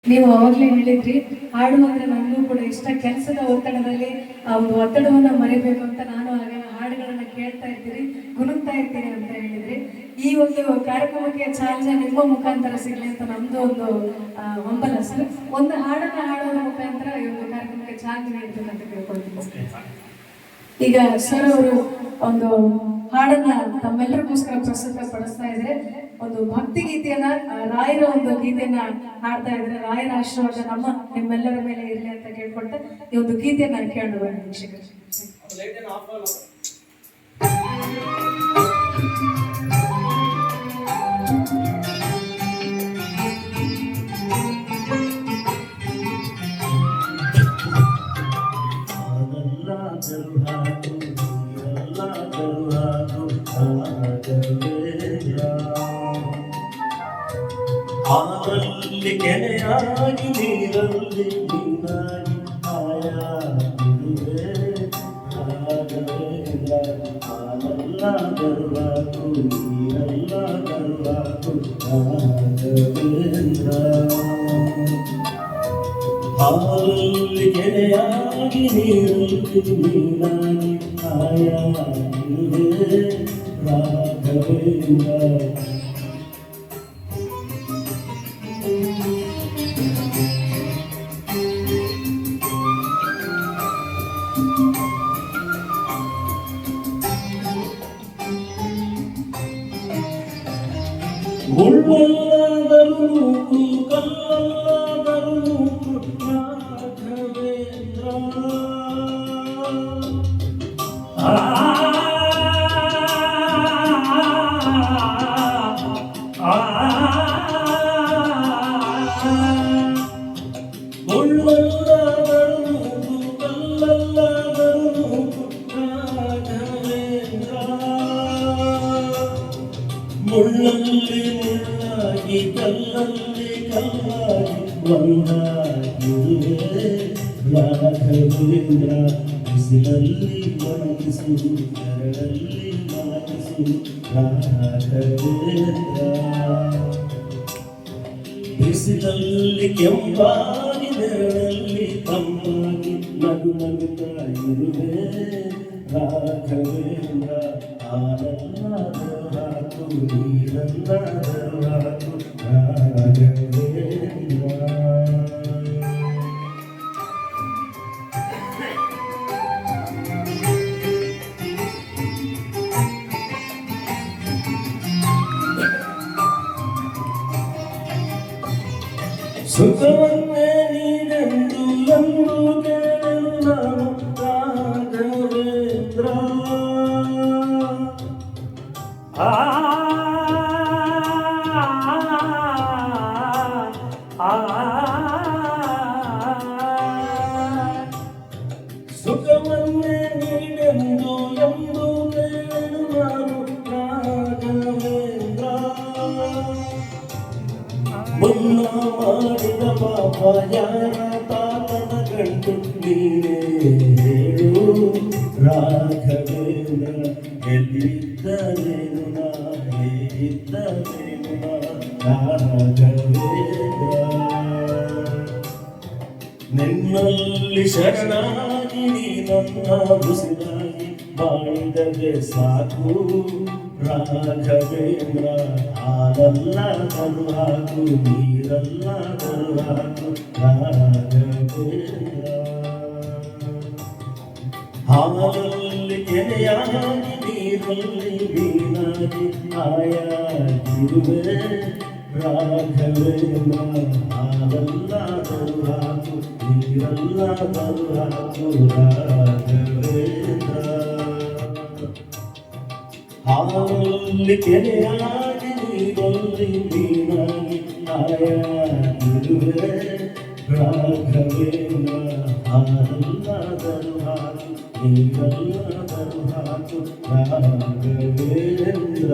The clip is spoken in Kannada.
ನೀವು ಅವಾಗಲೇ ಹೇಳಿದ್ರಿ ಹಾಡು ಅಂದ್ರೆ ನನಗೂ ಕೂಡ ಇಷ್ಟ. ಕೆಲಸದ ಒತ್ತಡದಲ್ಲಿ ಆ ಒಂದು ಒತ್ತಡವನ್ನ ಮರಿಬೇಕು ಅಂತ ನಾನು ಆಗ ಹಾಡುಗಳನ್ನ ಕೇಳ್ತಾ ಇರ್ತೀನಿ, ಗುನುಗ್ತಾ ಇರ್ತೀನಿ ಅಂತ ಹೇಳಿದ್ರಿ. ಈ ಒಂದು ಕಾರ್ಯಕ್ರಮಕ್ಕೆ ಚಾಲನೆ ನಿಮ್ಮ ಮುಖಾಂತರ ಸಿಗ್ಲಿ ಅಂತ ನಮ್ದು ಒಂದು ಹಂಬಲ ಸರ್. ಒಂದು ಹಾಡನ್ನ ಹಾಡೋದ್ರ ಮುಖಾಂತರ ಈ ಒಂದು ಕಾರ್ಯಕ್ರಮಕ್ಕೆ ಚಾಲನೆ ನೀಡಬೇಕಂತ ಕೇಳ್ಕೊಳ್ತೀನಿ. ಈಗ ಸರ್ ಅವರು ಒಂದು ಹಾಡನ್ನ ತಮ್ಮೆಲ್ಲರಿಗೋಸ್ಕರ ಪ್ರಸ್ತುತ ಪಡಿಸ್ತಾ ಇದ್ರೆ, ಒಂದು ಭಕ್ತಿ ಗೀತೆಯನ್ನ, ರಾಯರ ಒಂದು ಗೀತೆಯನ್ನ ಹಾಡ್ತಾ ಇದ್ರೆ, ರಾಯರ ಆಶೀರ್ವಾದ ನಿಮ್ಮೆಲ್ಲರ ಮೇಲೆ ಇರಲಿ ಅಂತ ಕೇಳ್ಕೊಳ್ತಾ ಈ ಒಂದು ಗೀತೆಯನ್ನ ಕೇಳೋಣ ವೀಕ್ಷಕರು. ಹಾಲಲ್ಲಿ ಕೆನೆಯಾಗಿ ನೀರಲ್ಲಿ ನೀನಾಗಿ ಆಯಾಗಿರುವೆ ರಾಘವೇಂದ್ರ. ಹಾಲಲ್ಲ ಗರ್ವಾಕು ನೀರಲ್ಲ ಗರ್ವಾಕು ರಾಘವೇಂದ್ರ. ಹಾಲಲ್ಲಿ ಕೆನೆಯಾಗಿ ನೀರಲ್ಲಿ ನೀನಾಗಿ ಆಯಾಗಿರುವೆ ರಾಘವೇಂದ್ರ. ಮುಳ್ಳಲ್ಲಾದರೂ ನೂಕು ಕಲ್ಲಲ್ಲಾದರೂ ನೂಕು ರಾಘವೇಂದ್ರ. ಮುಳ್ಳಲ್ಲಾದರೂ ನೂಕು ಕಲ್ಲಲ್ಲಾದರೂ ನೂಕು ರಾಘವೇಂದ್ರ. ಮುಳ್ಳಲ್ಲಿ ಮುಳ್ಳಾಗಿ ಕಲ್ಲಲ್ಲಿ ಕಲ್ಲಾಗಿ ಒಂದಾಗಿರುವೆ ರಾಘವೇಂದ್ರ. ಬಿಸಿಲಲ್ಲಿ ಒಣಗಿಸು ನೆರಳಲ್ಲಿ ಮಲಗಿಸು ರಾಘವೇಂದ್ರ. ಬಿಸಿಲಲ್ಲಿ ಕೆಂಪಾಗಿ ನೆರಳಲ್ಲಿ ತಂಪಾಗಿ ನಗು ನಗುತ್ತಾ ಇರುವೆ ರಾಘವೇಂದ್ರ. ಹಾಲಲ್ಲಾದರೂ ನೀರಲ್ಲಾದರೂ ರಾಘವೇಂದ್ರ. ಸುಖವನ್ನೇ ನೀನೆಂದು ಎಂದು ಕೇಳಲು ನಾನು ರಾಘವೇಂದ್ರ. ಸುಖವನ್ನೇ ನೀನೆಂದು ಎಂದು ಕೇಳಲು ನಾನು ರಾಘವೇಂದ್ರ. ಮುನ್ನ ಮಾಡಿದ ಪಾಪ ಯಾರ ತಾತನ ಗಂಟು ನೀನೇ ಹೇಳು ರಾಘವೇಂದ್ರ. ಎಲ್ಲಿದ್ದರೇನು ನಾ ಹೇಗಿದ್ದರೇನು ನಾ ರಾಘವೇಂದ್ರ. ನಿನ್ನಲ್ಲಿ ಶರಣಾಗಿ ನೀ ನನ್ನ ಉಸಿರಾಗಿ ಬಾಳಿದರೆ ಸಾಕು ರಾಘವೇಂದ್ರ. ಹಾಲಲ್ಲ ಕರುಹಾಕು ನೀರಲ್ಲ ಕರುಹಾಕು ರಾಘವೇಂದ್ರ. ಹಾಲಲ್ಲಿ ಕೆನೆಯಾಗಿ ನೀರಲ್ಲಿ ಮೀನಾಗಿ ಆಯಾಗಿರುವೆ ರಾಘವೇಂದ್ರ. ಹಾಲಲ್ಲ ಕರುಹಾಕು ನೀರಲ್ಲ ಕರುಹಾಕು ರಾಘವೇಂದ್ರ. ಹಾಲಲ್ಲಿ ಕೆನೆಯಾಗಿ ನೀರಲ್ಲಿ ಮೀನಾಗಿ ಆಯಾಗಿರುವೆ ರಾಘವೇಂದ್ರ. ಹಾಲಲ್ಲಾದರೂ ಹಾಕು ನೀರಲ್ಲಾದರೂ ಹಾಕು ರಾಘವೇಂದ್ರ.